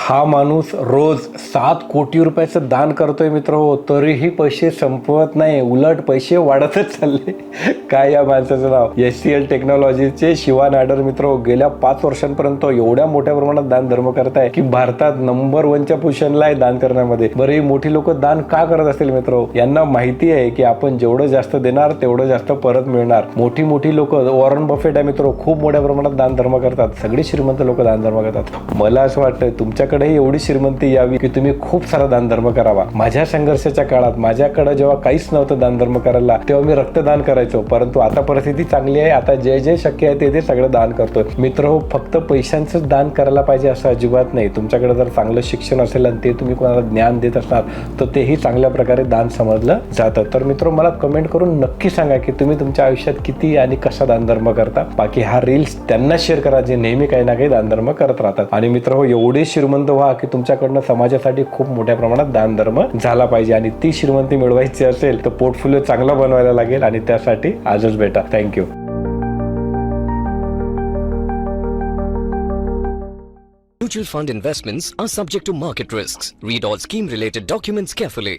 हा माणूस रोज 7 कोटी रुपयाचं दान करतोय मित्र हो, तरीही पैसे संपवत नाही, उलट पैसे वाढतच चालले. काय या माणसाचं नाव? HCL टेक्नॉलॉजीचे शिवा नाडर मित्र हो, गेल्या 5 वर्षांपर्यंत एवढ्या मोठ्या प्रमाणात दान धर्म करताय की भारतात नंबर 1च्या पोझिशनला आहे दान करण्यामध्ये. बरं, ही मोठी लोक दान का करत असतील मित्र हो? यांना माहिती आहे की आपण जेवढं जास्त देणार तेवढं जास्त परत मिळणार. मोठी लोक, वॉरन बफेट आहे मित्र, खूप मोठ्या प्रमाणात दान धर्म करतात. सगळी श्रीमंत लोक दान धर्म करतात. मला असं वाटतं तुमच्याकडेही एवढी श्रीमंती यावी की तुम्ही खूप सारा दानधर्म करावा. माझ्या संघर्षाच्या काळात माझ्याकडे जेव्हा काहीच नव्हतं दानधर्म करायला, तेव्हा मी रक्तदान करायचो. परंतु आता परिस्थिती चांगली आहे. आता जे जे शक्य आहे ते सगळं दान करतोय. मित्र हो, फक्त पैशांचंच दान करायला पाहिजे असं अजिबात नाही. तुमच्याकडे जर चांगलं शिक्षण असेल आणि ते तुम्ही कोणाला ज्ञान देत असणार तर तेही चांगल्या प्रकारे दान समजलं जातं. तर मित्र, मला कमेंट करून नक्की सांगा की तुम्ही तुमच्या आयुष्यात किती आणि कसा दानधर्म करता. बाकी हा रील्स त्यांना शेअर करा जे नेहमी काही ना काही दानधर्म करत राहतात. आणि मित्र हो, एवढे श्रीमंत व्हा की तुमच्याकडनं समाजासाठी खूप मोठ्या प्रमाणात दानधर्म झाला पाहिजे. आणि ती श्रीमंती मिळवायची असेल तर पोर्टफोलिओ चांगला बनवायला लागेल आणि त्यासाठी आजच भेटा. Thank you. Mutual fund investments are subject to market risks. Read all scheme related documents carefully.